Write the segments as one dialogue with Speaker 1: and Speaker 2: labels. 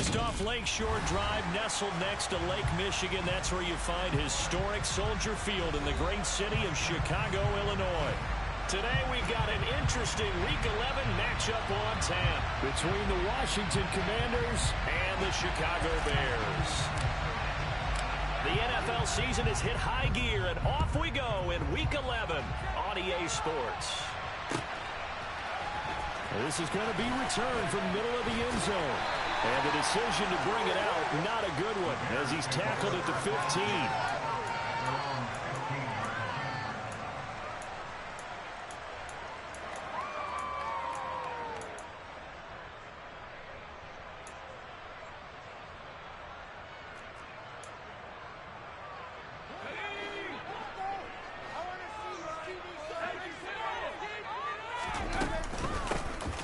Speaker 1: Just off Lakeshore Drive, nestled next to Lake Michigan. That's where you find historic Soldier Field in the great city of Chicago, Illinois. Today we've got an interesting Week 11 matchup on tap between the Washington Commanders and the Chicago Bears. The NFL season has hit high gear, and off we go in Week 11 on EA Sports. This is going to be returned from the middle of the end zone. And the decision to bring it out, not a good one, as he's tackled at the 15.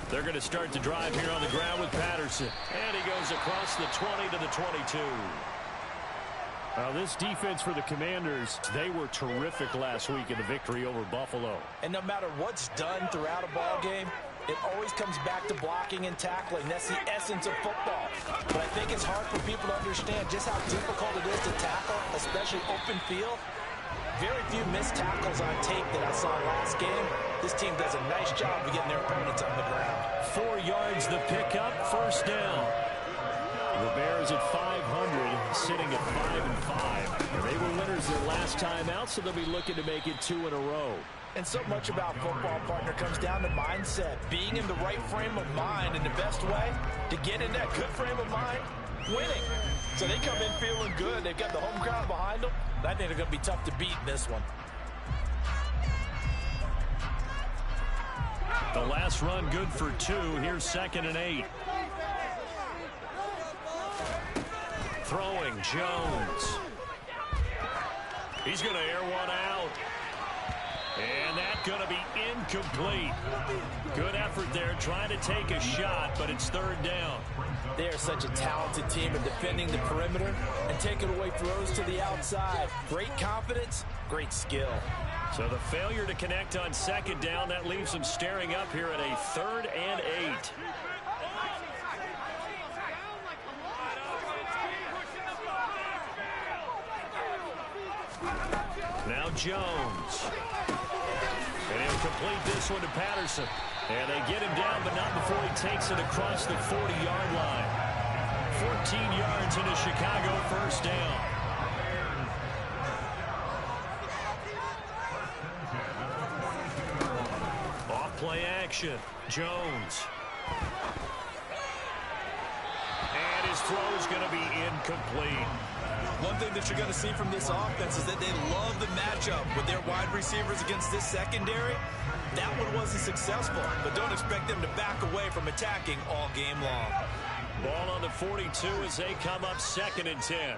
Speaker 1: They're going to start to drive here on the ground with Patterson. And he goes across the 20 to the 22. This defense for the Commanders, they were terrific last week in the victory over Buffalo.
Speaker 2: And no matter what's done throughout a ball game, it always comes back to blocking and tackling. That's the essence of football. But I think it's hard for people to understand just how difficult it is to tackle, especially open field. Very few missed tackles on tape that I saw last game. This team does a nice job of getting their opponents on the ground.
Speaker 1: 4 yards the pickup, first down. The Bears at 500, sitting at 5-5. They were winners their last time out, so they'll be looking to make it 2 in a row.
Speaker 2: And so much about football, partner, comes down to mindset. Being in the right frame of mind, and the best way to get in that good frame of mind, winning. So they come in feeling good. They've got the home crowd behind them. I think they're going to be tough to beat in this one.
Speaker 1: The last run good for 2. Here's 2nd and 8. Throwing Jones. He's going to air one out. And that's going to be incomplete. Good effort there trying to take a shot, but it's 3rd down.
Speaker 2: They are such a talented team in defending the perimeter and taking away throws to the outside. Great confidence, great skill.
Speaker 1: So the failure to connect on 2nd down, that leaves them staring up here at a 3rd and 8. Now Jones. And he'll complete this one to Patterson. And they get him down, but not before he takes it across the 40-yard line. 14 yards into Chicago, first down. Off-play action. Jones. And his throw is going to be incomplete.
Speaker 3: One thing that you're going to see from this offense is that they love the matchup with their wide receivers against this secondary. That one wasn't successful, but don't expect them to back away from attacking all game long.
Speaker 1: Ball on the 42 as they come up 2nd and 10.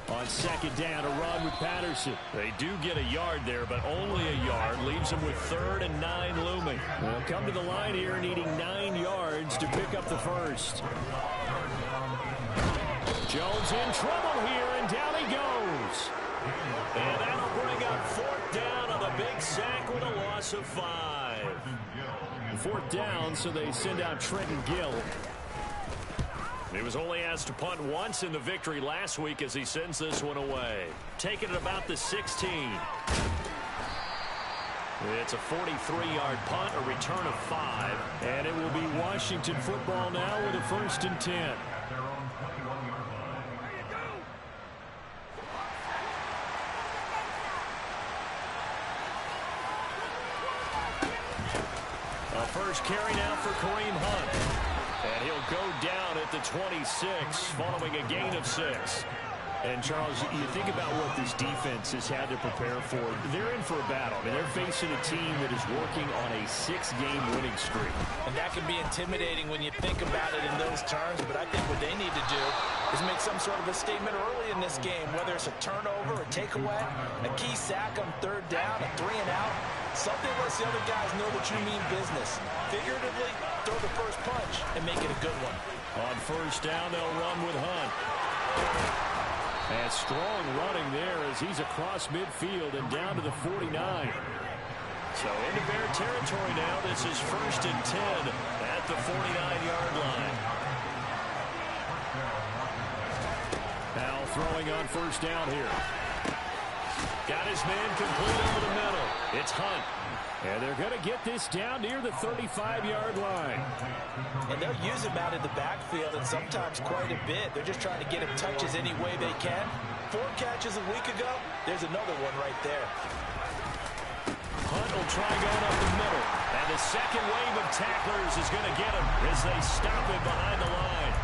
Speaker 1: On 2nd down, a run with Patterson. They do get a yard there, but only a yard. Leaves them with 3rd and 9 looming. They'll come to the line here needing 9 yards to pick up the first. Jones in trouble here, and down he goes. And that'll bring up 4th down on the big sack with a loss of 5. 4th down, so they send out Trenton Gill. He was only asked to punt once in the victory last week as he sends this one away. Taking it about the 16. It's a 43-yard punt, a return of 5. And it will be Washington football now with a 1st and 10. First carry now for Kareem Hunt. And he'll go down at the 26 following a gain of 6. And, Charles, you think about what this defense has had to prepare for. They're in for a battle. I mean, they're facing a team that is working on a 6-game winning streak.
Speaker 2: And that can be intimidating when you think about it in those terms. But I think what they need to do is make some sort of a statement early in this game, whether it's a turnover, a takeaway, a key sack on 3rd down, a 3 and out. Something lets the other guys know that you mean business. Figuratively, throw the first punch and make it a good one.
Speaker 1: On 1st down, they'll run with Hunt. And strong running there as he's across midfield and down to the 49. So into Bear territory now. This is 1st and 10 at the 49-yard line. Now throwing on first down here. Got his man complete over the middle. It's Hunt. And they're going to get this down near the 35-yard line.
Speaker 2: And they'll use him out in the backfield, and sometimes quite a bit. They're just trying to get him touches any way they can. 4 catches a week ago. There's another one right there.
Speaker 1: Hunt will try going up the middle. And the second wave of tacklers is going to get him as they stop him behind the line.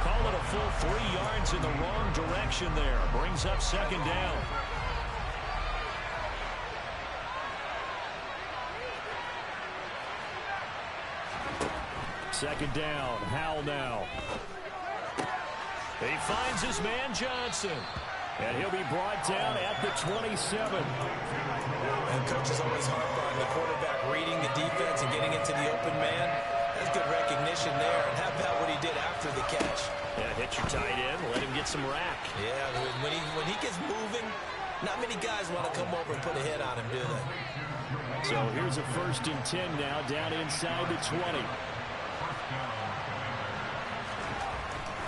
Speaker 1: Call it a full 3 yards in the wrong direction there. Brings up second down. Second down. Howell now. He finds his man Johnson. And he'll be brought down at the 27.
Speaker 2: And coaches always harp on the quarterback reading the defense and getting into the open man. That's good recognition there. And how about what he did after the catch?
Speaker 1: Yeah, hit your tight end, let him get some rack.
Speaker 2: Yeah, when he gets moving, not many guys want to come over and put a hit on him, do they?
Speaker 1: So here's a 1st and 10 now, down inside the 20.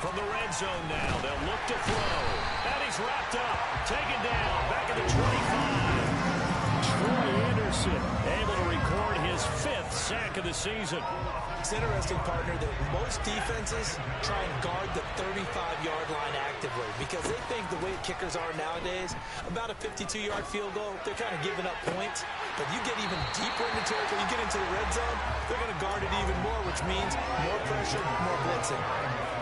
Speaker 1: From the red zone now, they'll look to throw. And he's wrapped up, taken down, back at the 25. Troy Anderson able to record his 5th sack of the season.
Speaker 2: It's interesting, partner, that most defenses try and guard the 35-yard line actively because they think the way kickers are nowadays, about a 52-yard field goal, they're kind of giving up points. But you get even deeper into territory, you get into the red zone, they're going to guard it even more, which means more pressure, more blitzing.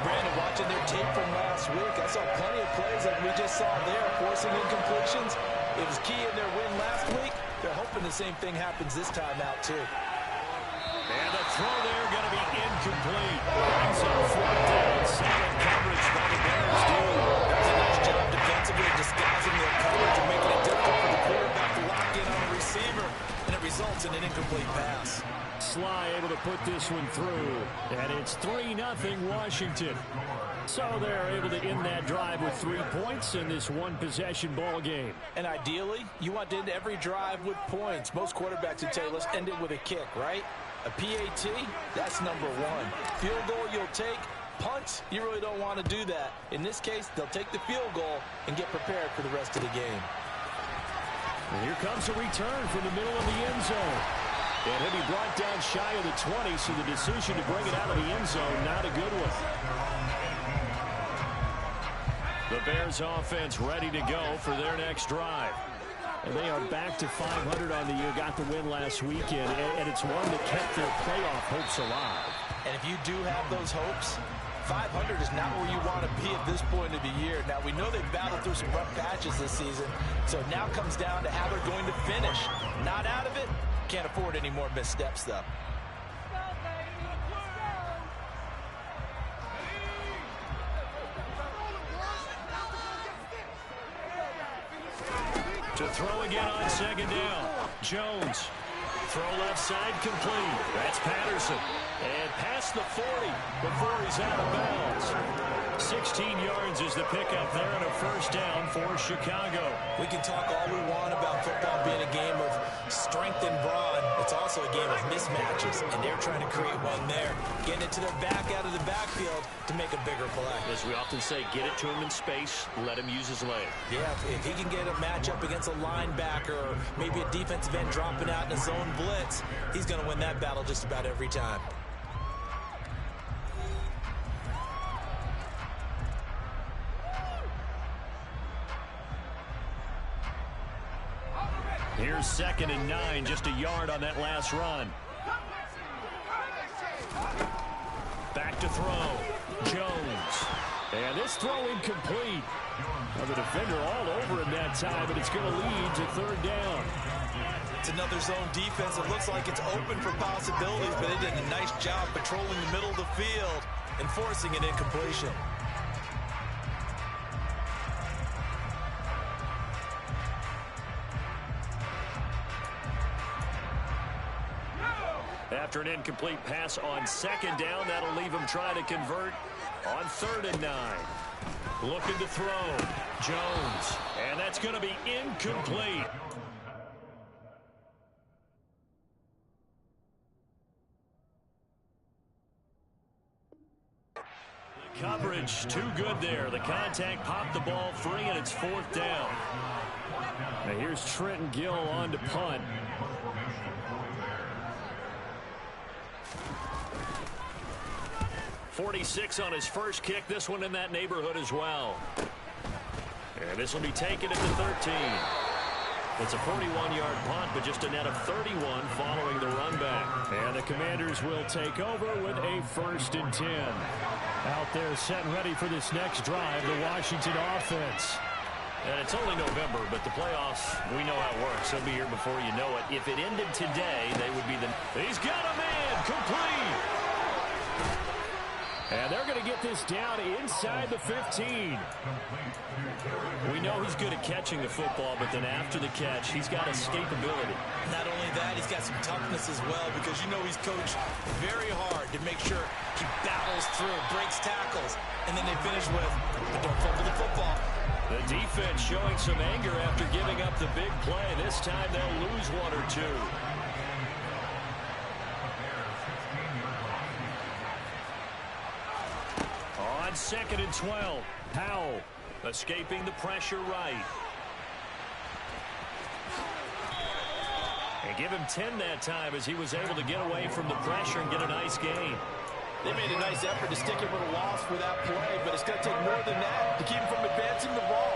Speaker 2: Brandon, watching their tape from last week, I saw plenty of plays like we just saw there, forcing incompletions. It was key in their win last week. They're hoping the same thing happens this time out, too.
Speaker 1: And the throw there going to be incomplete. Brings up 4th down. Solid coverage by the Bears, too.
Speaker 2: That was a nice job defensively disguising their coverage and making it difficult for the quarterback to lock in on the receiver. And it results in an incomplete pass.
Speaker 1: Sly able to put this one through. And it's 3-0 Washington. So they're able to end that drive with 3 points in this one-possession ball game.
Speaker 2: And ideally, you want to end every drive with points. Most quarterbacks would tell you, let's end it with a kick, right? A PAT, that's number 1. Field goal you'll take. Punts, you really don't want to do that. In this case, they'll take the field goal and get prepared for the rest of the game.
Speaker 1: And here comes a return from the middle of the end zone. And he'll be brought down shy of the 20, so the decision to bring it out of the end zone, not a good one. The Bears offense ready to go for their next drive. And they are back to 500 on the year, got the win last weekend, and it's one that kept their playoff hopes alive.
Speaker 2: And if you do have those hopes, 500 is not where you want to be at this point of the year. Now, we know they've battled through some rough patches this season, so it now comes down to how they're going to finish. Not out of it. Can't afford any more missteps, though.
Speaker 1: To throw again on second down. Jones. Throw left side complete. That's Patterson. And past the 40 before he's out of bounds. 16 yards is the pickup there and a 1st down for Chicago.
Speaker 2: We can talk all we want about football being a game of strength and brawn. It's also a game of mismatches, and they're trying to create one there. Getting it to their back out of the backfield to make a bigger play.
Speaker 1: As we often say, get it to him in space, let him use his leg.
Speaker 2: Yeah, if he can get a matchup against a linebacker or maybe a defensive end dropping out in a zone blitz, he's going to win that battle just about every time.
Speaker 1: Here's 2nd and 9, just a yard on that last run. Back to throw. Jones. And this throw incomplete. Well, the defender all over him that time, but it's going to lead to 3rd down.
Speaker 3: It's another zone defense. It looks like it's open for possibilities, but they did a nice job patrolling the middle of the field and forcing an incompletion.
Speaker 1: After an incomplete pass on 2nd down, that'll leave him trying to convert on 3rd and 9. Looking to throw. Jones. And that's going to be incomplete. Coverage too good there. The contact popped the ball free, and it's 4th down. Now here's Trenton Gill on to punt. .46 on his first kick. This one in that neighborhood as well. And this will be taken at the 13. It's a 41-yard punt, but just a net of 31 following the run back. And the Commanders will take over with a 1st and 10. Out there set and ready for this next drive, the Washington offense. And it's only November, but the playoffs, we know how it works. They'll be here before you know it. If it ended today, they would be the... He's got a man, complete! And they're going to get this down inside the 15. We know he's good at catching the football, but then after the catch, he's got escapability.
Speaker 3: Not only that, he's got some toughness as well, because you know he's coached very hard to make sure he battles through, breaks tackles, and then they finish with, but don't fumble the football.
Speaker 1: The defense showing some anger after giving up the big play. This time they'll lose 1 or 2. On 2nd and 12, Powell escaping the pressure right. And give him 10 that time as he was able to get away from the pressure and get a nice gain.
Speaker 2: They made a nice effort to stick him with a loss for that play, but it's going to take more than that to keep him from advancing the ball.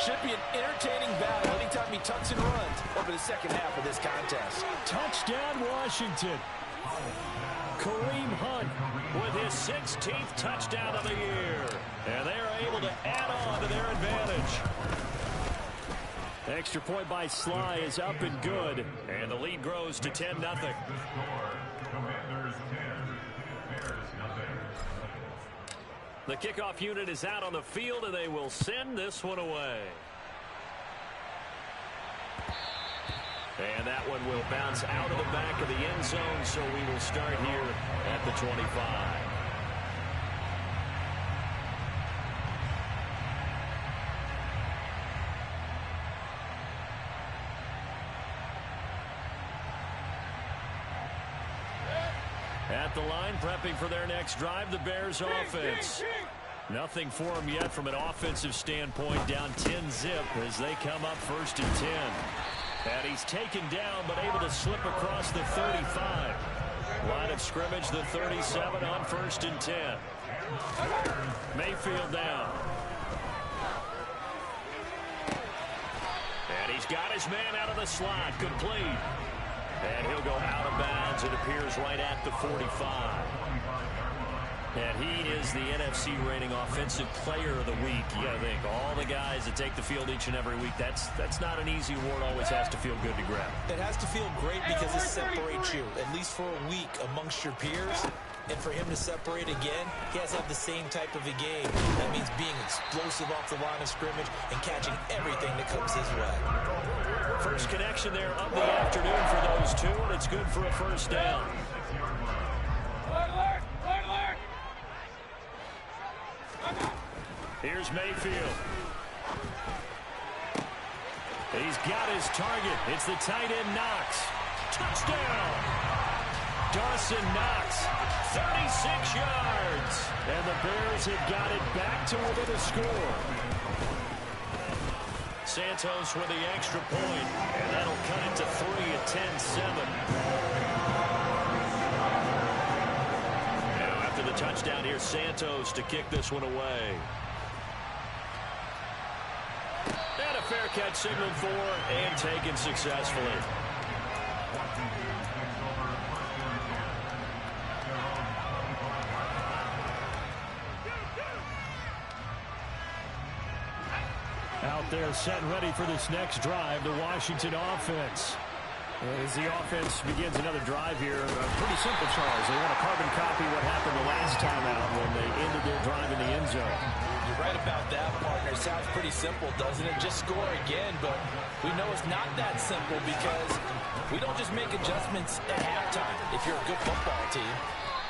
Speaker 2: Should be an entertaining battle anytime he tucks and runs over the second half of this contest.
Speaker 1: Touchdown, Washington. Kareem Hunt with his 16th touchdown of the year. And they are able to add on to their advantage. Extra point by Sly is up and good. And the lead grows to 10-0. The kickoff unit is out on the field, and they will send this one away. And that one will bounce out of the back of the end zone, so we will start here at the 25. At the line, prepping for their next drive, the Bears offense. Nothing for them yet from an offensive standpoint, down 10-zip as they come up 1st and 10. And he's taken down, but able to slip across the 35. Line of scrimmage, the 37 on 1st and 10. Mayfield down. And he's got his man out of the slot, complete. And he'll go out of bounds. It appears right at the 45. And he is the NFC rating offensive player of the week. You got to think, all the guys that take the field each and every week, that's not an easy award. Always has to feel good to grab.
Speaker 2: It has to feel great because it separates you, at least for a week, amongst your peers. And for him to separate again, he has to have the same type of a game. That means being explosive off the line of scrimmage and catching everything that comes his way.
Speaker 1: First connection there of the afternoon for those two, and it's good for a 1st down. Here's Mayfield. He's got his target. It's the tight end Knox. Touchdown! Dawson Knox, 36 yards. And the Bears have got it back to within a score. Santos with the extra point, and that'll cut it to 3 at 10-7. Now after the touchdown, here's Santos to kick this one away. And a fair catch signaled for and taken successfully. Out there set and ready for this next drive, the Washington offense. As the offense begins another drive here, pretty simple, Charles. They want to carbon copy what happened the last time out when they ended their drive in the end zone.
Speaker 2: You're right about that, partner. Sounds pretty simple, doesn't it? Just score again, but we know it's not that simple because we don't just make adjustments at halftime if you're a good football team.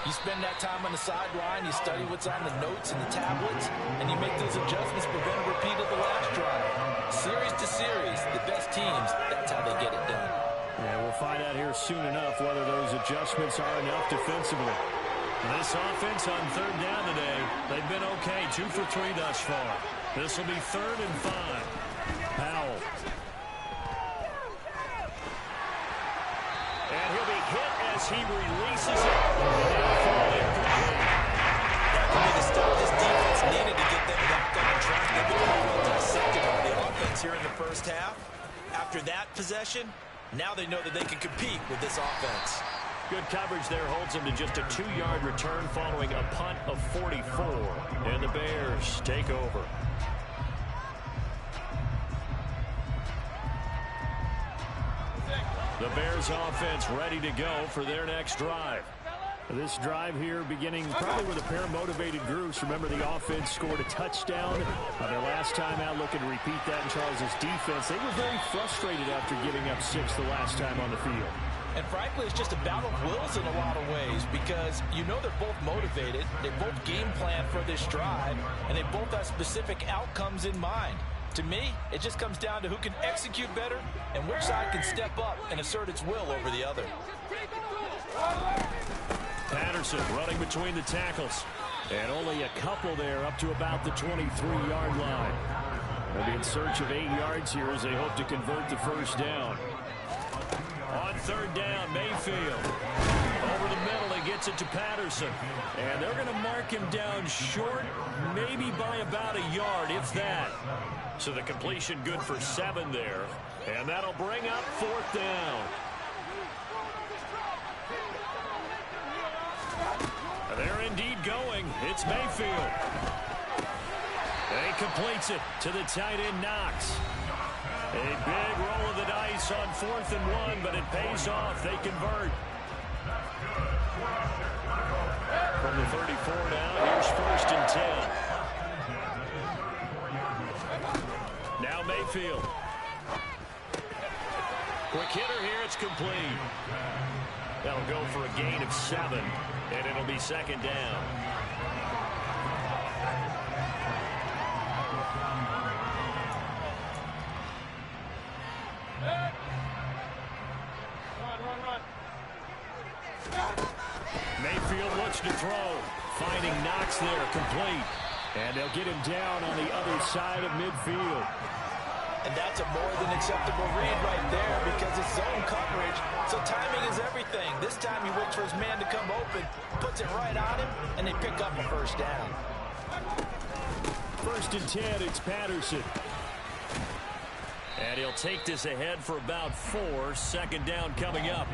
Speaker 2: You spend that time on the sideline, you study what's on the notes and the tablets, and you make those adjustments, prevent a repeat of the last drive. Series to series, the best teams, that's how they get it done.
Speaker 1: Yeah, we'll find out here soon enough whether those adjustments are enough defensively. This offense on third down today, they've been okay. 2 for 3 thus far. This will be 3rd and 5. Powell. And he'll be hit as he releases it. And it'll fall incomplete.
Speaker 2: That could be the stop this defense needed to get them back on track. They've been well dissected by the offense here in the first half. After that possession, now they know that they can compete with this offense.
Speaker 1: Good coverage there holds them to just a 2-yard return following a punt of 44. And the Bears take over. The Bears offense ready to go for their next drive. This drive here beginning probably with a pair of motivated groups. Remember, the offense scored a touchdown on their last time out. Looking to repeat that in Charles's defense. They were very frustrated after giving up 6 the last time on the field.
Speaker 2: And frankly, it's just a battle of wills in a lot of ways because you know they're both motivated. They both game plan for this drive, and they both have specific outcomes in mind. To me, it just comes down to who can execute better and which side can step up and assert its will over the other.
Speaker 1: Patterson running between the tackles. And only a couple there up to about the 23-yard line. They'll be in search of 8 yards here as they hope to convert the first down. On third down, Mayfield. Over the middle, he gets it to Patterson. And they're going to mark him down short, maybe by about a yard, if that. So the completion good for 7 there. And that'll bring up 4th down. They're indeed going. It's Mayfield. And he completes it to the tight end, Knox. A big roll of the dice on 4th and 1, but it pays off. They convert. From the 34 now, here's 1st and 10. Now Mayfield. Quick hitter here, it's complete. That'll go for a gain of 7, and it'll be 2nd down. Mayfield looks to throw. Finding Knox there, complete. And they'll get him down on the other side of midfield.
Speaker 2: And that's a more than acceptable read right there because it's zone coverage. So timing is everything. This time he waits for his man to come open, puts it right on him, and they pick up a first down.
Speaker 1: 1st and 10, it's Patterson. And he'll take this ahead for about 4. 2nd down coming up.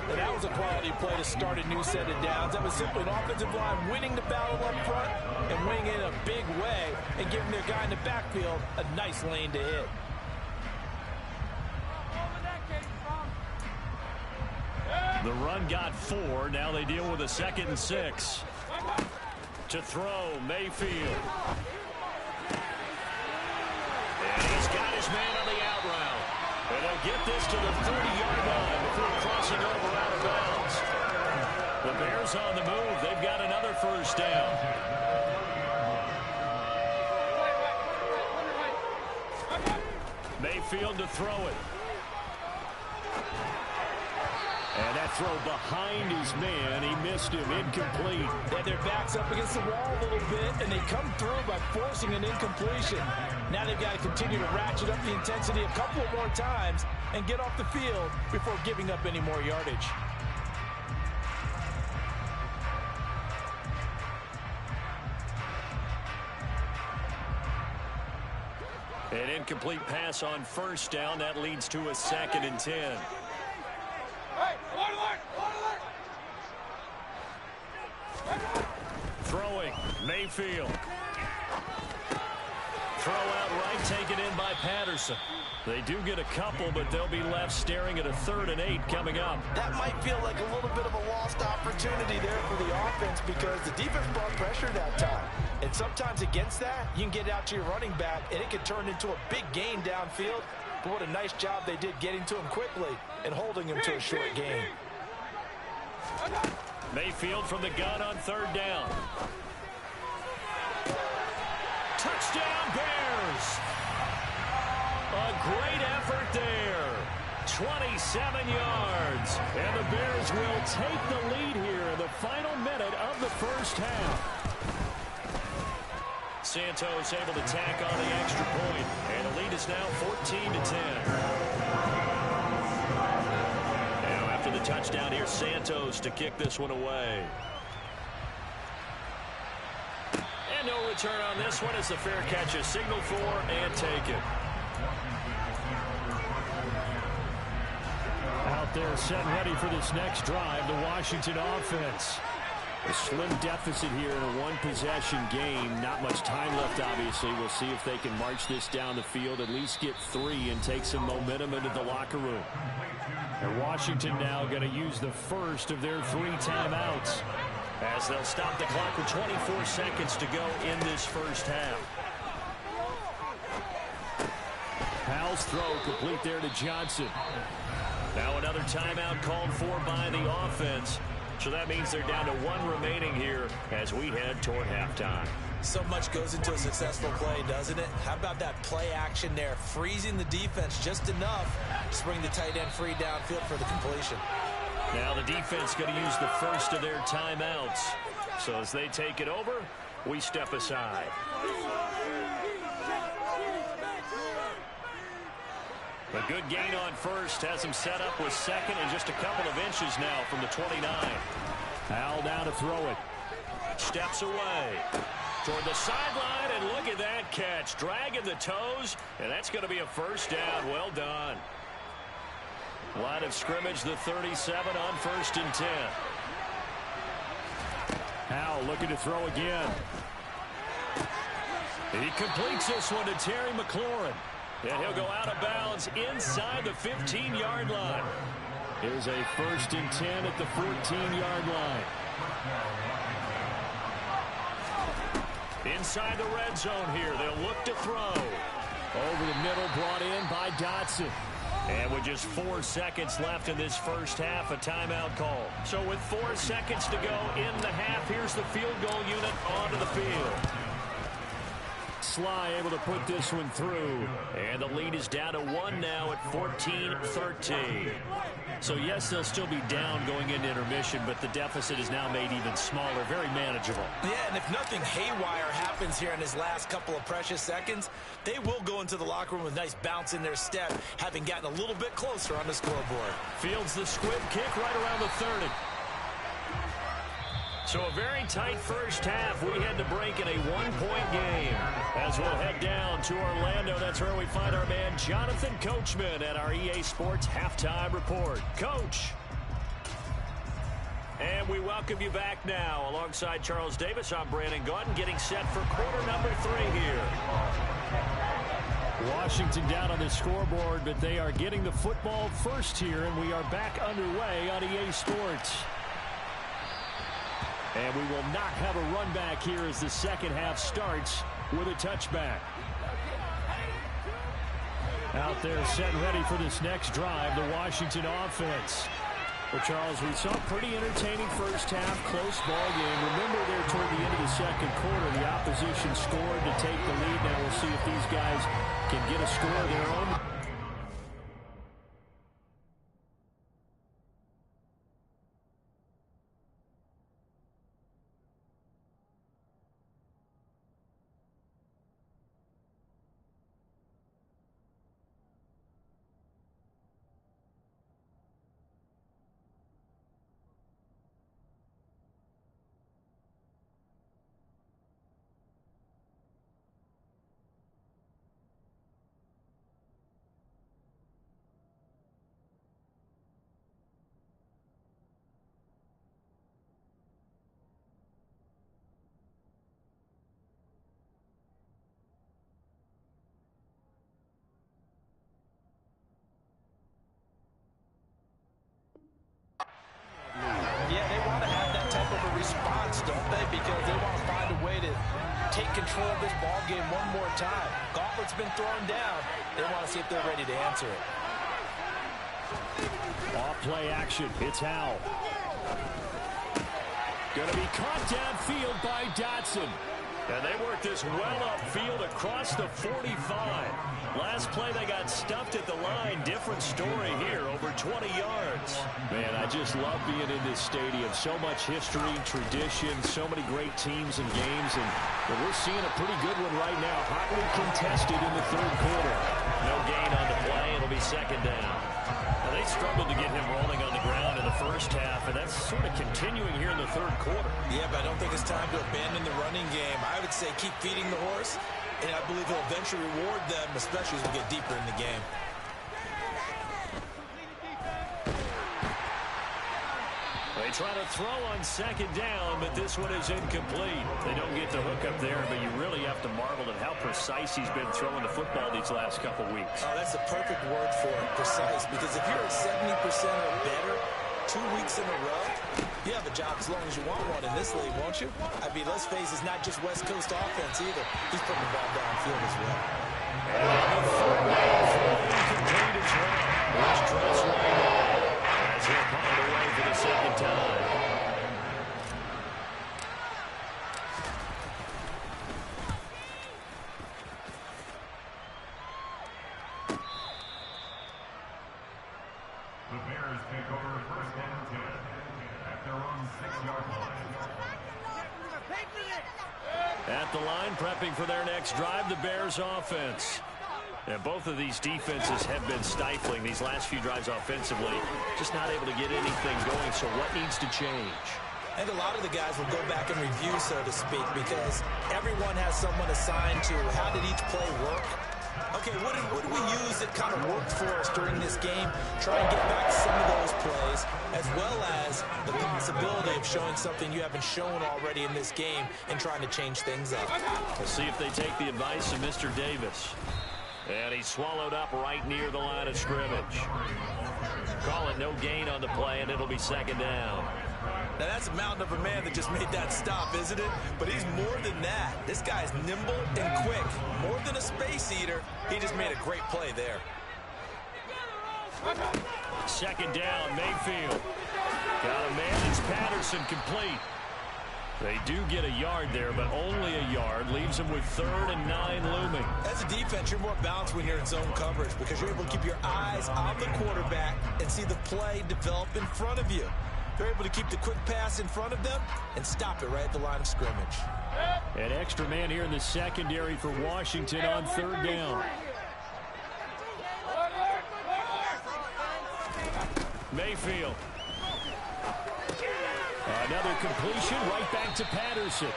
Speaker 2: And that was a quality play to start a new set of downs. That was simply an offensive line winning the battle up front and winning it in a big way and giving their guy in the backfield a nice lane to hit.
Speaker 1: The run got 4. Now they deal with a 2nd and 6. To throw, Mayfield. And he's got his man on the out route. And they'll get this to the 30-yard line before crossing over out of bounds. The Bears on the move. They've got another first down. Mayfield to throw it. And that throw behind his man. He missed him. Incomplete.
Speaker 2: They have their backs up against the wall a little bit, and they come through by forcing an incompletion. Now they've got to continue to ratchet up the intensity a couple of more times and get off the field before giving up any more yardage.
Speaker 1: An incomplete pass on first down. That leads to a 2nd and 10. Throwing, Mayfield. Throw out right, taken in by Patterson. They do get a couple, but they'll be left staring at a 3rd and 8 coming up.
Speaker 2: That might feel like a little bit of a lost opportunity there for the offense because the defense brought pressure that time. And sometimes against that, you can get out to your running back, and it can turn into a big gain downfield. But what a nice job they did getting to him quickly and holding him to a short gain.
Speaker 1: Mayfield from the gun on 3rd down. Touchdown, Bears! A great effort there. 27 yards. And the Bears Bears will take the lead here in the final minute of the first half. Santos able to tack on the extra point, and the lead is now 14-10. Now after the touchdown here, Santos to kick this one away. And no return on this one as the fair catch is signaled for and taken. Out there set and ready for this next drive, the Washington offense. A slim deficit here in a one-possession game. Not much time left, obviously. We'll see if they can march this down the field, at least get 3 and take some momentum into the locker room. And Washington now going to use the first of their 3 timeouts, as they'll stop the clock with 24 seconds to go in this first half. Powell's throw complete there to Johnson. Now another timeout called for by the offense. So that means they're down to 1 remaining here as we head toward halftime.
Speaker 2: So much goes into a successful play, doesn't it? How about that play action there? Freezing the defense just enough to bring the tight end free downfield for the completion.
Speaker 1: Now the defense going to use the first of their timeouts. So as they take it over, we step aside. A good gain on first has him set up with second and just a couple of inches now from the 29. Al now to throw it. Steps away toward the sideline, and look at that catch. Dragging the toes, and that's going to be a first down. Well done. Line of scrimmage, the 37 on 1st and 10. Al looking to throw again. He completes this one to Terry McLaurin. And he'll go out of bounds inside the 15-yard line. Here's a 1st and 10 at the 14-yard line. Inside the red zone here. They'll look to throw. Over the middle, brought in by Dotson. And with just 4 seconds left in this first half, a timeout call. So with 4 seconds to go in the half, here's the field goal unit onto the field. Sly able to put this one through. And the lead is down to 1 now at 14-13. So, yes, they'll still be down going into intermission, but the deficit is now made even smaller, very manageable. Yeah, and if nothing haywire happens here in his last couple of precious seconds, they will go into the locker room with a nice bounce in their step, having gotten a little bit closer on the scoreboard. Fields the squib kick right around the 30. So a very tight first half. We head to break in a 1-point game. As we'll head down to Orlando, that's where we find our man Jonathan Coachman at our EA Sports Halftime Report. Coach. And we welcome you back now. Alongside Charles Davis, I'm Brandon Gaudin, getting set for quarter number 3 here. Washington down on the scoreboard, but they are getting the football first here, and we are back underway on EA Sports. And we will not have a run back here as the second half starts with a touchback. Out there set and ready for this next drive, the Washington offense. Well, Charles, we saw a pretty entertaining first half, close ball game. Remember there toward the end of the second quarter, the opposition scored to take the lead. Now we'll see if these guys can get a score of their own. Yeah, they want to have that type of a response, don't they? Because they want to find a way to take control of this ball game one more time. Gauntlet's been thrown down. They want to see if they're ready to answer it. Off play action. It's Howell. Going to be caught downfield by Dotson. And they work this well upfield across the 45. Last play, they got stuffed at the line. Different story here, over 20 yards. Man, I just love being in this stadium. So much history, tradition, so many great teams and games. And we're seeing a pretty good one right now. Hotly contested in the third quarter. No gain on the play. It'll be second down. Now, they struggled to get him rolling on the ground in the first half, and that's sort of continuing here in the third quarter.
Speaker 3: Yeah, but I don't think it's time to abandon the running game. I would say keep feeding the horse, and I believe he'll eventually reward them, especially as we get deeper in the game.
Speaker 1: They try to throw on second down, but this one is incomplete. They don't get the hook up there, but you really have to marvel at how precise he's been throwing the football these last couple weeks.
Speaker 3: Oh, that's the perfect word for it, precise, because if you're at 70% or better 2 weeks in a row, you have a job as long as you want one in this league, won't you? I mean, let's face it, it's not just West Coast offense either. He's putting the ball downfield as well.
Speaker 1: And the third down throw incomplete as well. Here's Dress right now as he'll punt it away for the second time.
Speaker 4: The Bears take over first and 10 at their own 6-yard line.
Speaker 1: At the line, prepping for their next drive, the Bears offense. And both of these defenses have been stifling these last few drives offensively. Just not able to get anything going, so what needs to change?
Speaker 3: And a lot of the guys will go back and review, so to speak, because everyone has someone assigned to how did each play work. Okay, what did we use that kind of worked for us during this game? Try and get back some of those plays, as well as the possibility of showing something you haven't shown already in this game and trying to change things up.
Speaker 1: We'll see if they take the advice of Mr. Davis. And he's swallowed up right near the line of scrimmage. Call it no gain on the play, and it'll be second down.
Speaker 3: Now, that's a mountain of a man that just made that stop, isn't it? But he's more than that. This guy's nimble and quick. More than a space eater, he just made a great play there.
Speaker 1: Second down, Mayfield. Got to manage Patterson complete. They do get a yard there, but only a yard. Leaves them with 3rd and 9 looming.
Speaker 3: As a defense, you're more balanced when you're in zone coverage because you're able to keep your eyes on the quarterback and see the play develop in front of you. They're able to keep the quick pass in front of them and stop it right at the line of scrimmage.
Speaker 1: An extra man here in the secondary for Washington on 3rd down. Mayfield. Another completion right back to Patterson.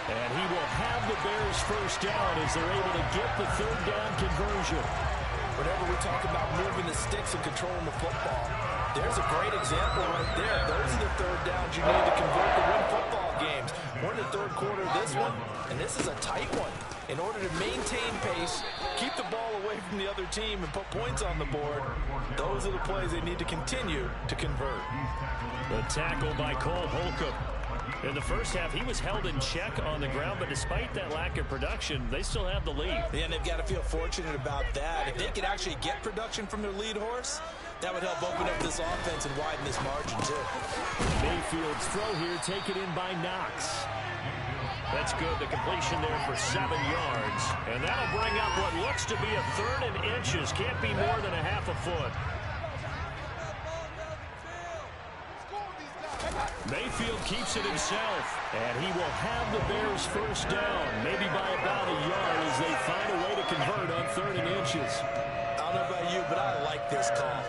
Speaker 1: And he will have the Bears first down as they're able to get the 3rd down conversion.
Speaker 2: Whenever we talk about moving the sticks and controlling the football, there's a great example right there. Those are the 3rd downs you need to convert to win football games. We're in the 3rd quarter of this one, and this is a tight one. In order to maintain pace, keep the ball away from the other team, and put points on the board, those are the plays they need to continue to convert.
Speaker 1: The tackle by Cole Holcomb. In the first half, he was held in check on the ground, but despite that lack of production, they still have the lead.
Speaker 3: Yeah, and they've got to feel fortunate about that. If they could actually get production from their lead horse, that would help open up this offense and widen this margin, too.
Speaker 1: Mayfield's throw here taken in by Knox. That's good. The completion there for 7 yards. And that'll bring up what looks to be a 3rd and inches. Can't be more than a half a foot. Mayfield keeps it himself. And he will have the Bears first down, maybe by about a yard as they find a way to convert on 3rd and inches.
Speaker 3: I don't know about you, but I like this call.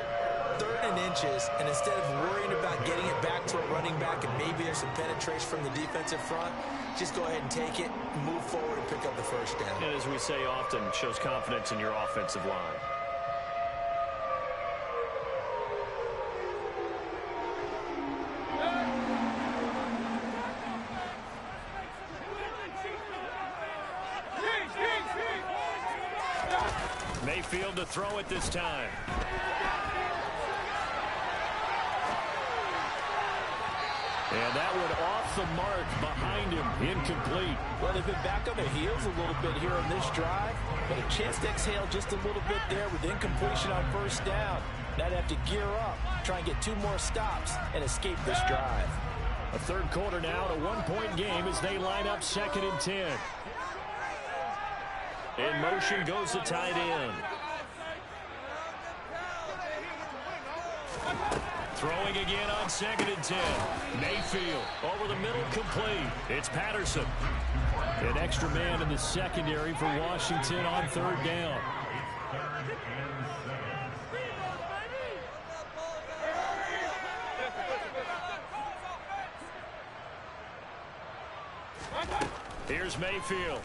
Speaker 3: 3rd and inches, and instead of worrying about getting it back to a running back and maybe there's some penetration from the defensive front, just go ahead and take it, move forward, and pick up the first down.
Speaker 1: And as we say often, shows confidence in your offensive line. Mayfield to throw it this time. And that one off the mark behind him, incomplete.
Speaker 2: Well, they've been back on their heels a little bit here on this drive, but a chance to exhale just a little bit there with incompletion on first down. Now they have to gear up, try and get 2 more stops, and escape this drive.
Speaker 1: A 3rd quarter now, a 1-point game as they line up 2nd and 10. In motion goes the tight end. Throwing again on 2nd and 10. Mayfield over the middle, complete. It's Patterson. An extra man in the secondary for Washington on 3rd down. Here's Mayfield.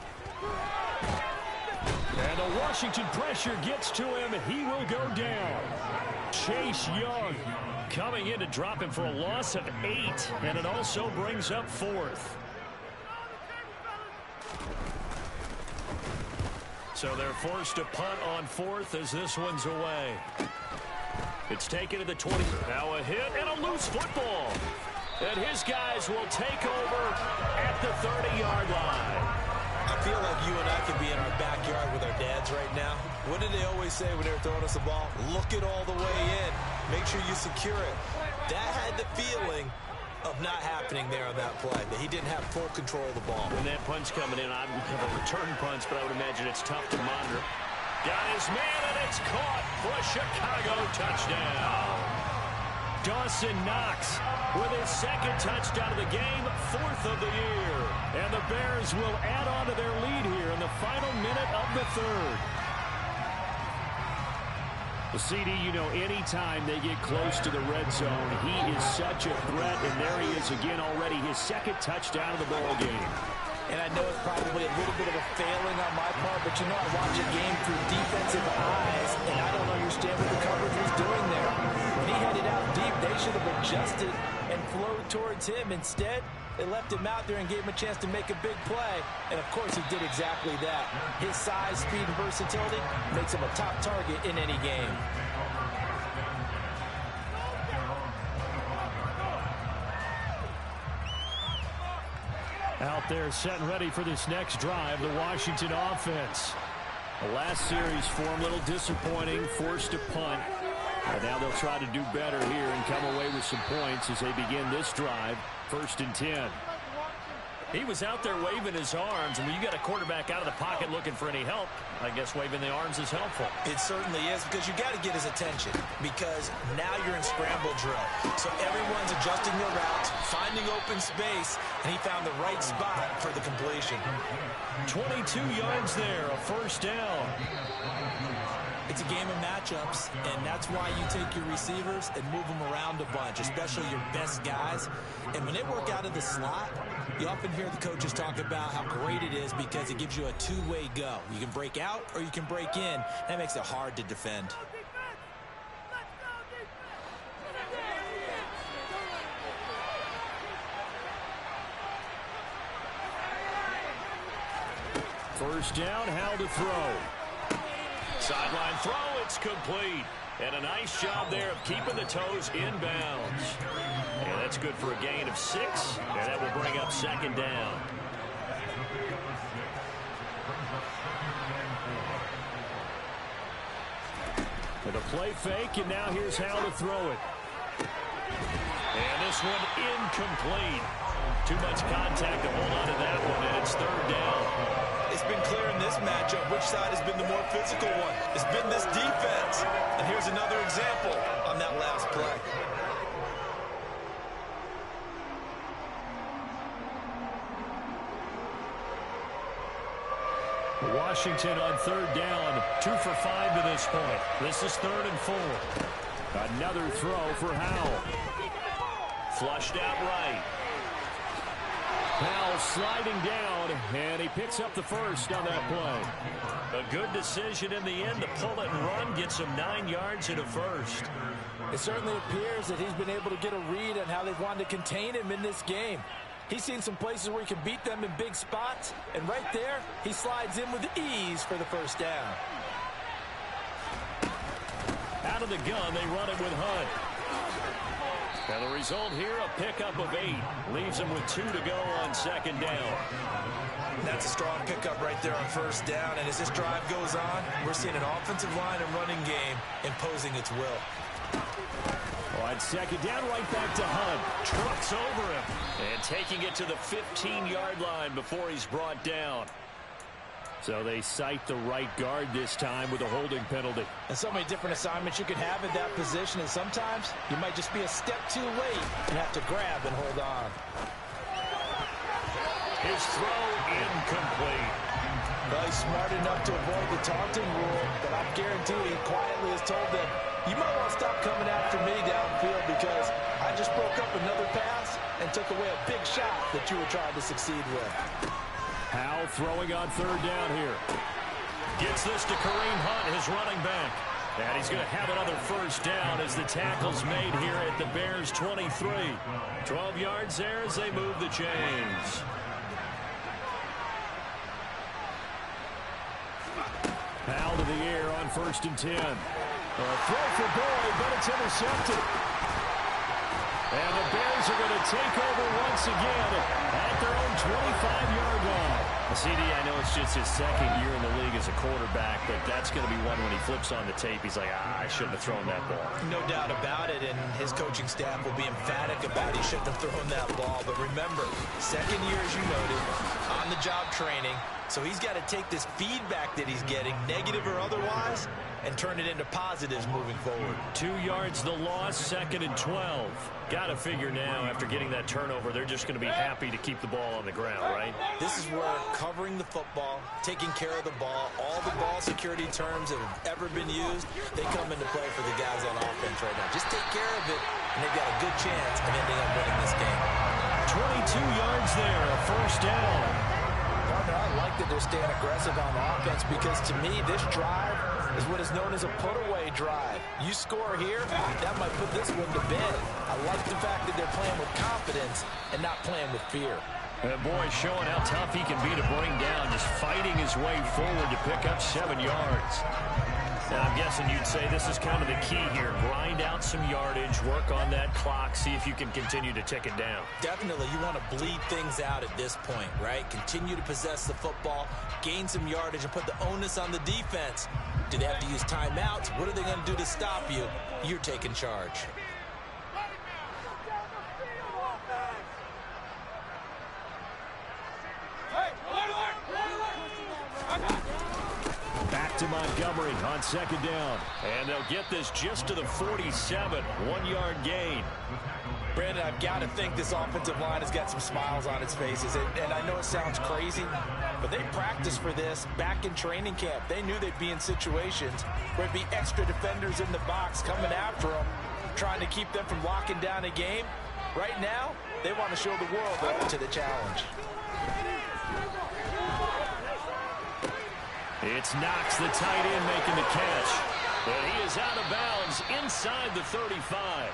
Speaker 1: And the Washington pressure gets to him. He will go down. Chase Young coming in to drop him for a loss of 8. And it also brings up 4th. So they're forced to punt on 4th as this one's away. It's taken to the 20. Now a hit and a loose football. And his guys will take over at the 30-yard line.
Speaker 3: I feel like you and I could be in our backyard with our dads right now. What did they always say when they were throwing us the ball? Look it all the way in. Make sure you secure it. That had the feeling of not happening there on that play, that he didn't have full control of the ball.
Speaker 1: When that punch coming in, I have a return punch, but I would imagine it's tough to monitor. Got his man, and it's caught for a Chicago touchdown. Dawson Knox with his 2nd touchdown of the game, 4th of the year. And the Bears will add on to their lead here in the final minute of the 3rd. Well, CD, you know, anytime they get close to the red zone, he is such a threat, and there he is again already, his 2nd touchdown of the ball game.
Speaker 2: And I know it's probably a little bit of a failing on my part, but you know I watch a game through defensive eyes, and I don't understand what the coverage was doing there. When he headed out deep, they should have adjusted and flowed towards him. Instead, they left him out there and gave him a chance to make a big play. And, of course, he did exactly that. His size, speed, and versatility makes him a top target in any game.
Speaker 1: Out there set and ready for this next drive, the Washington offense. The last series for him, a little disappointing, forced to punt. And now they'll try to do better here and come away with some points as they begin this drive, 1st and 10. He was out there waving his arms, and when you got a quarterback out of the pocket looking for any help, I guess waving the arms is helpful.
Speaker 3: It certainly is, because you got to get his attention, because now you're in scramble drill. So everyone's adjusting their routes, finding open space, and he found the right spot for the completion.
Speaker 1: 22 yards there, a 1st down.
Speaker 3: It's a game of matchups, and that's why you take your receivers and move them around a bunch, especially your best guys. And when they work out of the slot, you often hear the coaches talk about how great it is because it gives you a two-way go. You can break out or you can break in. That makes it hard to defend.
Speaker 1: First down, how to throw. Sideline throw, it's complete. And a nice job there of keeping the toes inbounds. And that's good for a gain of 6. And that will bring up 2nd down. And a play fake, and now here's how to throw it. And this one incomplete. Too much contact to hold on to that one, and it's 3rd down.
Speaker 3: It's been clear in this matchup which side has been the more physical one. It's been this defense. And here's another example on that last play.
Speaker 1: Washington on 3rd down, 2 for 5 to this point. This is 3rd and 4. Another throw for Howell. Flushed out right. Howell sliding down, and he picks up the 1st on that play. A good decision in the end to pull it and run, gets him 9 yards and a 1st.
Speaker 2: It certainly appears that he's been able to get a read on how they've wanted to contain him in this game. He's seen some places where he can beat them in big spots, and right there, he slides in with ease for the 1st down.
Speaker 1: Out of the gun, they run it with Hunt. And the result here, a pickup of 8. Leaves him with 2 to go on 2nd down.
Speaker 3: That's a strong pickup right there on 1st down. And as this drive goes on, we're seeing an offensive line and running game imposing its will.
Speaker 1: On 2nd down, right back to Hunt. Trucks over him. And taking it to the 15-yard line before he's brought down. So they cite the right guard this time with a holding penalty.
Speaker 2: And so many different assignments you can have in that position, and sometimes you might just be a step too late and have to grab and hold on.
Speaker 1: His throw incomplete.
Speaker 2: Well, he's smart enough to avoid the taunting rule, but I'm guaranteed he quietly has told them, you might want to stop coming after me downfield because I just broke up another pass and took away a big shot that you were trying to succeed with.
Speaker 1: Howell throwing on third down here. Gets this to Kareem Hunt, his running back. And he's going to have another first down as the tackle's made here at the Bears 23. 12 yards there as they move the chains. Howell to the air on 1st and 10. A throw for Boyd, but it's intercepted. And the Bears are going to take over once again at their own 25-yard line. CD, I know it's just his second year in the league as a quarterback, but that's going to be one when he flips on the tape. He's like, I shouldn't have thrown that ball.
Speaker 2: No doubt about it, and his coaching staff will be emphatic about he shouldn't have thrown that ball. But remember, second year, as you noted, on-the-job training, so he's got to take this feedback that he's getting, negative or otherwise, and turn it into positives moving forward.
Speaker 1: 2 yards the loss, 2nd and 12. Got to figure now, after getting that turnover, they're just going to be happy to keep the ball on the ground, right?
Speaker 2: This is where covering the football, taking care of the ball, all the ball security terms that have ever been used, they come into play for the guys on offense right now. Just take care of it, and they've got a good chance of ending up winning this game.
Speaker 1: 22 yards there, a first down.
Speaker 2: Partner, I like that they're staying aggressive on offense because, to me, this drive is what is known as a put-away drive. You score here, that might put this one to bed. I like the fact that they're playing with confidence and not playing with fear.
Speaker 1: That boy showing how tough he can be to bring down, just fighting his way forward to pick up 7 yards. Now, I'm guessing you'd say this is kind of the key here. Grind out some yardage, work on that clock, see if you can continue to tick it down.
Speaker 2: Definitely, you want to bleed things out at this point, right? Continue to possess the football, gain some yardage, and put the onus on the defense. Do they have to use timeouts? What are they going to do to stop you? You're taking charge.
Speaker 1: Back to Montgomery on 2nd down. And they'll get this just to the 47. 1-yard gain.
Speaker 2: Brandon, I've got to think this offensive line has got some smiles on its faces. And I know it sounds crazy, but they practiced for this back in training camp. They knew they'd be in situations where there'd be extra defenders in the box coming after them, trying to keep them from locking down a game. Right now, they want to show the world they're up to the challenge.
Speaker 1: It's Knox, the tight end, making the catch. But he is out of bounds inside the 35.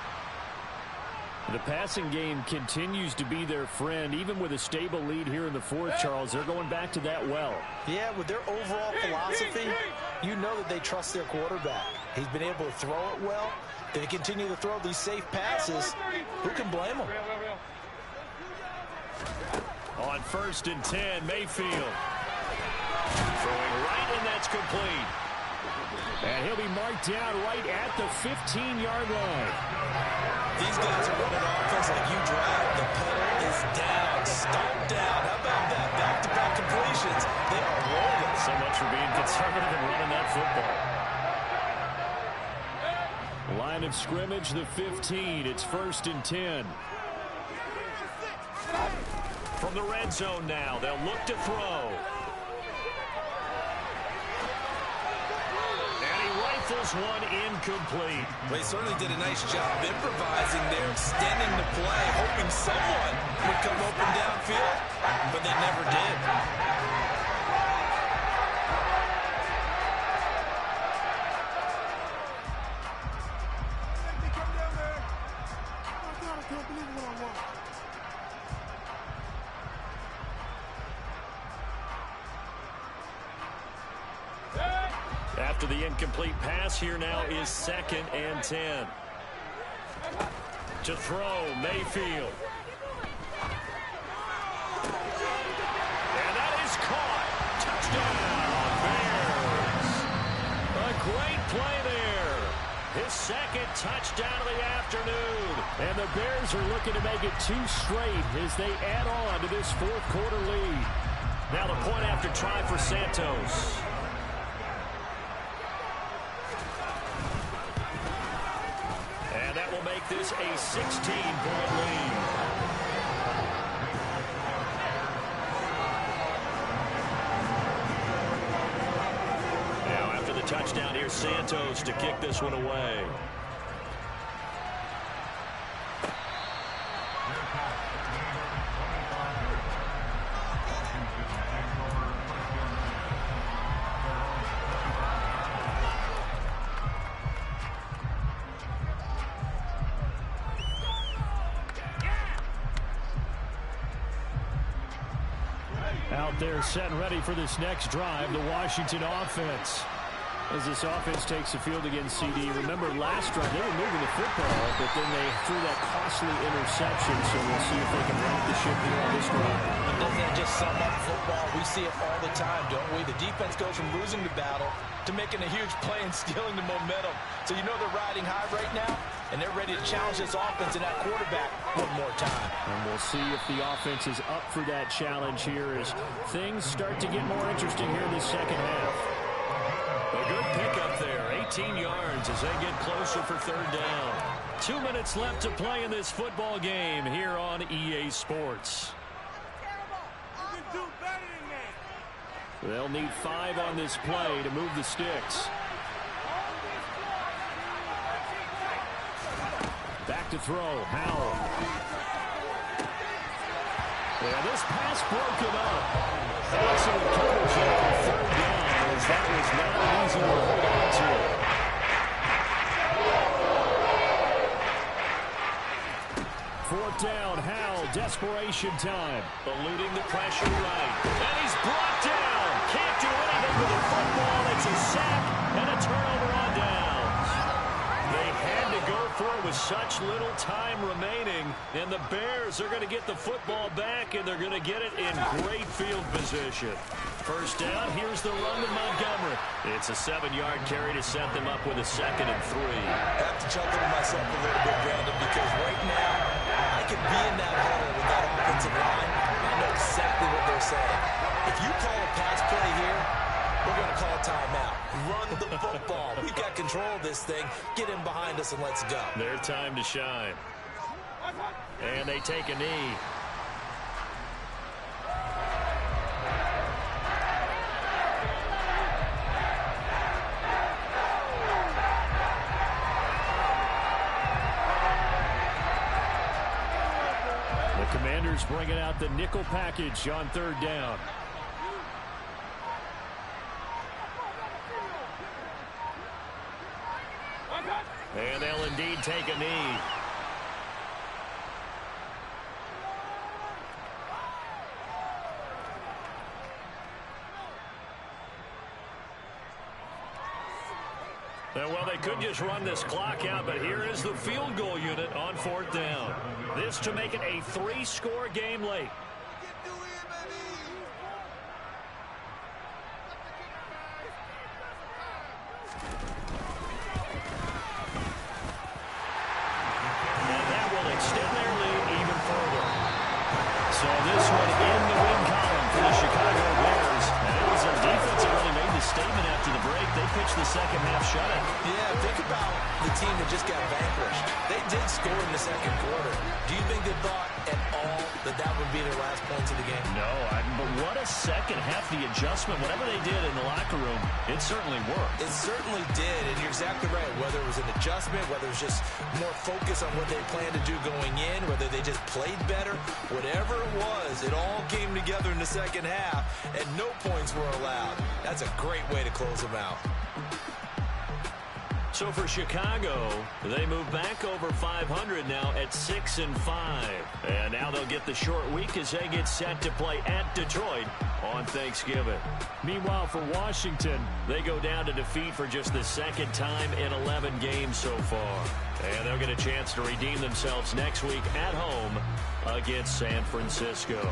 Speaker 1: The passing game continues to be their friend. Even with a stable lead here in the 4th, Charles, they're going back to that well.
Speaker 2: Yeah, with their overall philosophy, you know that they trust their quarterback. He's been able to throw it well. They continue to throw these safe passes. Who can blame them?
Speaker 1: On 1st and 10, Mayfield. Throwing right, and that's complete. And he'll be marked down right at the 15-yard line.
Speaker 2: These guys are running offense like you drive. The pedal is down. Start down. How about that? Back-to-back completions. They are rolling.
Speaker 1: So much for being conservative and running that football. Line of scrimmage, the 15. It's 1st and 10. From the red zone now, they'll look to throw. Rifles one incomplete.
Speaker 3: They certainly did a nice job improvising there, extending the play, hoping someone would come open downfield, but they never did.
Speaker 1: After the incomplete pass, here now is 2nd and 10. To throw, Mayfield. And that is caught. Touchdown, Bears. A great play there. His 2nd touchdown of the afternoon. And the Bears are looking to make it 2 straight as they add on to this 4th quarter lead. Now the point after try for Santos. And that will make this a 16-point lead. Now after the touchdown, here's Santos to kick this one away. Out there set and ready for this next drive, the Washington offense. As this offense takes the field against CD. Remember last drive, they were moving the football, but then they threw that costly interception, so we'll see if they can right the ship here on this drive.
Speaker 2: And doesn't that just sum up football? We see it all the time, don't we? The defense goes from losing the battle to making a huge play and stealing the momentum. So you know they're riding high right now, and they're ready to challenge this offense and that quarterback one more time.
Speaker 1: And we'll see if the offense is up for that challenge here as things start to get more interesting here in the second half. A good pickup there, 18 yards as they get closer for third down. 2 minutes left to play in this football game here on EA Sports. They'll need 5 on this play to move the sticks. Back to throw, Howell. Yeah, this pass broken up. Excellent coverage there on third down, as that was not an easy one to hold on to. Fourth down, Howell, desperation time. Eluding the pressure right. And he's brought down. Can't do anything with the football. It's a sack and a turnover on downs. They had to go for it with such little time remaining. And the Bears are going to get the football back, and they're going to get it in great field position. First down, here's the run to Montgomery. It's a 7-yard carry to set them up with a 2nd and 3.
Speaker 2: I have to chuckle to myself a little bit, Brandon, because right now I could be in that hole with that offensive line. I know exactly what they're saying. If you call a pass play here, we're going to call a timeout. Run the football. We've got control of this thing. Get in behind us and let's go.
Speaker 1: Their time to shine. And they take a knee. The Commanders bringing out the nickel package on third down. And they'll indeed take a knee. Well, they could just run this clock out, but here is the field goal unit on fourth down. This to make it a 3-score game late. And that will extend their lead even further. So this one in the win column for the Chicago Bears. And it was their defense that really made the statement after the break. They pitched the second half shutout.
Speaker 2: Yeah, think about the team that just got vanquished. They did score in the second quarter. Do you think they thought at all that that would be their last points of the game?
Speaker 1: No, but what a second half. The adjustment, whatever they did in the locker room, it certainly worked.
Speaker 2: It certainly did, and you're exactly right. Whether it was an adjustment, whether it was just more focus on what they planned to do going in, whether they just played better, whatever it was, it all came together in the second half, and no points were allowed. That's a great way to close them out.
Speaker 1: So for Chicago, they move back over 500 now at 6-5. And now they'll get the short week as they get set to play at Detroit on Thanksgiving. Meanwhile, for Washington, they go down to defeat for just the second time in 11 games so far. And they'll get a chance to redeem themselves next week at home against San Francisco.